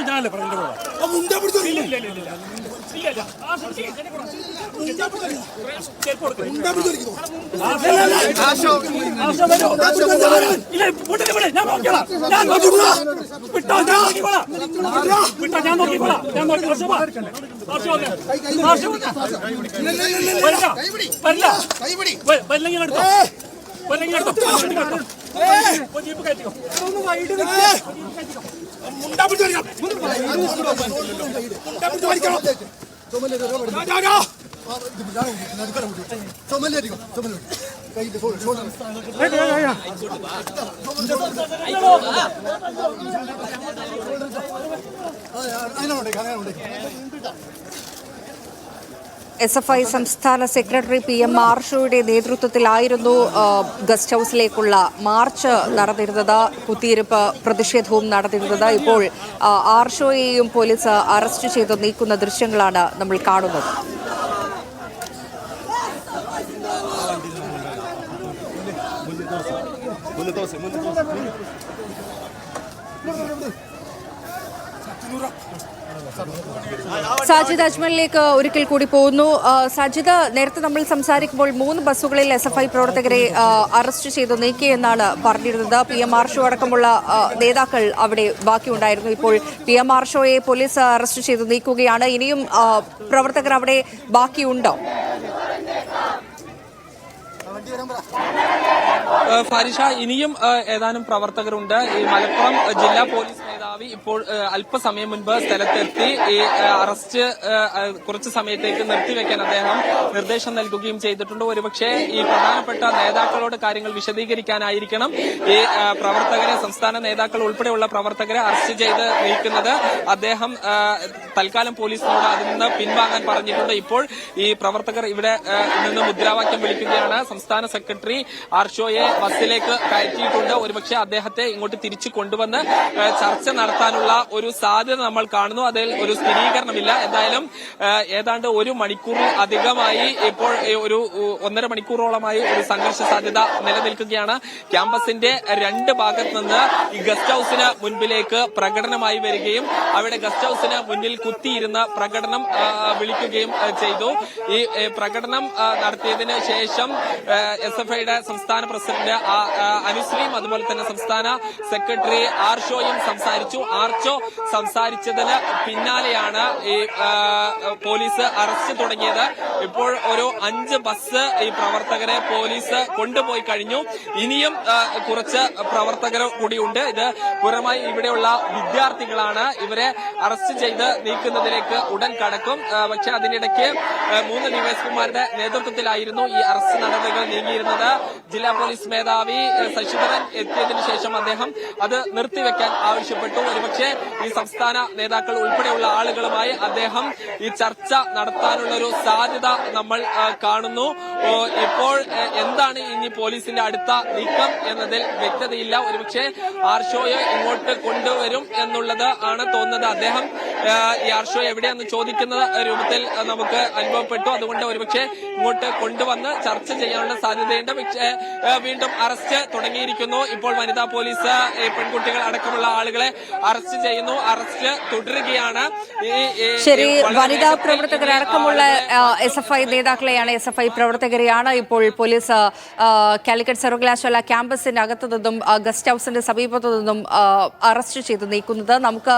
ആവശ്യം ഞാനല്ലേ പറഞ്ഞത്. SFI സംസ്ഥാന സെക്രട്ടറി PM ആർഷോയുടെ നേതൃത്വത്തിലായിരുന്നു ഗസ്റ്റ് ഹൗസിലേക്കുള്ള മാർച്ച് നടന്നിരുന്നത്, കുത്തിയിരിപ്പ് പ്രതിഷേധവും നടന്നിരുന്നത്. ഇപ്പോൾ ആർഷോയെയും പോലീസ് അറസ്റ്റ് ചെയ്ത് നീക്കുന്ന ദൃശ്യങ്ങളാണ് നമ്മൾ കാണുന്നത്. സാജിദ് അജ്മലിലേക്ക് ഒരിക്കൽ കൂടി പോകുന്നു. സാജിദ്, നേരത്തെ നമ്മൾ സംസാരിക്കുമ്പോൾ 3 ബസ്സുകളിൽ SFI പ്രവർത്തകരെ അറസ്റ്റ് ചെയ്ത് നീക്കിയെന്നാണ് പറഞ്ഞിരുന്നത്. PM ആർഷോ അടക്കമുള്ള നേതാക്കൾ അവിടെ ബാക്കിയുണ്ടായിരുന്നു. ഇപ്പോൾ PM ആർഷോയെ പോലീസ് അറസ്റ്റ് ചെയ്ത് നീക്കുകയാണ്. ഇനിയും പ്രവർത്തകർ അവിടെ ബാക്കിയുണ്ടോ? ഫാരിഷ, ഇനിയും ഏതാനും പ്രവർത്തകരുണ്ട്. ഈ മലപ്പുറം ജില്ലാ പോലീസ് മേധാവി ഇപ്പോൾ അല്പസമയം മുൻപ് സ്ഥലത്തെത്തി ഈ അറസ്റ്റ് കുറച്ച് സമയത്തേക്ക് നിർത്തിവെക്കാൻ അദ്ദേഹം നിർദ്ദേശം നൽകുകയും ചെയ്തിട്ടുണ്ട്. ഒരുപക്ഷെ ഈ പ്രധാനപ്പെട്ട നേതാക്കളോട് കാര്യങ്ങൾ വിശദീകരിക്കാനായിരിക്കണം ഈ പ്രവർത്തകരെ, സംസ്ഥാന നേതാക്കൾ ഉൾപ്പെടെയുള്ള പ്രവർത്തകരെ അറസ്റ്റ് ചെയ്ത് നീക്കുന്നത്. അദ്ദേഹം തൽക്കാലം പോലീസിനോട് അതിൽ നിന്ന് പിൻവാങ്ങാൻ പറഞ്ഞിട്ടുണ്ട്. ഇപ്പോൾ ഈ പ്രവർത്തകർ ഇവിടെ നിന്ന് മുദ്രാവാക്യം വിളിക്കുകയാണ്. സംസ്ഥാന സെക്രട്ടറി ആർഷോയെ ബസ്സിലേക്ക് കയറ്റിയിട്ടുണ്ട്. ഒരുപക്ഷെ അദ്ദേഹത്തെ ഇങ്ങോട്ട് തിരിച്ചു കൊണ്ടുവന്ന് ചർച്ച നടത്താനുള്ള ഒരു സാധ്യത നമ്മൾ കാണുന്നു. അതിൽ ഒരു സ്ഥിരീകരണമില്ല. എന്തായാലും ഏതാണ്ട് 1 മണിക്കൂറിൽ അധികമായി ഇപ്പോൾ ഒരു 1.5 മണിക്കൂറോളമായി ഒരു സംഘർഷ സാധ്യത നിലനിൽക്കുകയാണ്. ക്യാമ്പസിന്റെ 2 ഭാഗത്ത് നിന്ന് ഈ ഗസ്റ്റ് ഹൌസിന് മുൻപിലേക്ക് പ്രകടനമായി വരികയും അവിടെ ഗസ്റ്റ് ഹൌസിന് മുന്നിൽ കുത്തിയിരുന്ന് പ്രകടനം വിളിക്കുകയും ചെയ്തു. ഈ പ്രകടനം നടത്തിയതിന് ശേഷം SFIയുടെ സംസ്ഥാന പ്രസിഡന്റ് അനുശ്രീയും അതുപോലെ തന്നെ സംസ്ഥാന സെക്രട്ടറി ആർഷോയും സംസാരിച്ചു. ആർഷോ സംസാരിച്ചതിന് പിന്നാലെയാണ് ഈ പോലീസ് അറസ്റ്റ് തുടങ്ങിയത്. ഇപ്പോൾ ഒരു 5 ബസ് ഈ പ്രവർത്തകരെ പോലീസ് കൊണ്ടുപോയി കഴിഞ്ഞു. ഇനിയും കുറച്ച് പ്രവർത്തകർ കൂടിയുണ്ട്. ഇത് പുറമായി ഇവിടെയുള്ള വിദ്യാർത്ഥികളാണ്. ഇവരെ അറസ്റ്റ് ചെയ്ത് നീക്കുന്നതിലേക്ക് ഉടൻ കടക്കും. പക്ഷെ അതിനിടയ്ക്ക് 3 ഡിവൈഎസ്പിമാരുടെ നേതൃത്വത്തിലായിരുന്നു ഈ അറസ്റ്റ് നടപടികൾ നീങ്ങിയിരുന്നത്. ജില്ലാ പോലീസ് മേധാവി ശശിധരൻ എത്തിയതിനു ശേഷം അദ്ദേഹം അത് നിർത്തിവെക്കാൻ ആവശ്യപ്പെട്ടു. ഒരുപക്ഷെ ഈ സംസ്ഥാന നേതാക്കൾ ഉൾപ്പെടെയുള്ള ആളുകളുമായി അദ്ദേഹം ഈ ചർച്ച നടത്താനുള്ള ഒരു സാധ്യത നമ്മൾ കാണുന്നു. ഇപ്പോൾ എന്താണ് ഇനി പോലീസിന്റെ അടുത്ത നീക്കം എന്നതിൽ വ്യക്തതയില്ല. ഒരുപക്ഷെ ആർഷോയെ ഇങ്ങോട്ട് കൊണ്ടുവരും എന്നുള്ളത് ആണ് തോന്നുന്നത്. അദ്ദേഹം ഈ ആർഷോ എവിടെയെന്ന് ചോദിക്കുന്ന രൂപത്തിൽ നമുക്ക് അനുഭവപ്പെട്ടു. അതുകൊണ്ട് ഒരുപക്ഷെ ഇങ്ങോട്ട് കൊണ്ടുവന്ന് ചർച്ച ചെയ്യാനുള്ള സാധ്യതയുണ്ട്. പക്ഷേ വീണ്ടും അറസ്റ്റ് തുടങ്ങിയിരിക്കുന്നു. ഇപ്പോൾ വനിതാ പോലീസ് പെൺകുട്ടികൾ അടക്കമുള്ള ആളുകളെ അറസ്റ്റ് ചെയ്യുന്നു. അറസ്റ്റ് തുടരുകയാണ്. ശരി, വനിതാ പ്രവർത്തകരടക്കമുള്ള SFI നേതാക്കളെയാണ്, SFI പ്രവർത്തകരെയാണ് ഇപ്പോൾ പോലീസ് കാലിക്കറ്റ് സർവകലാശാല ക്യാമ്പസിന്റെ അകത്തു നിന്നും ഗസ്റ്റ് ഹൌസിന്റെ സമീപത്തു നിന്നും അറസ്റ്റ് ചെയ്ത് നീക്കുന്നത്. നമുക്ക്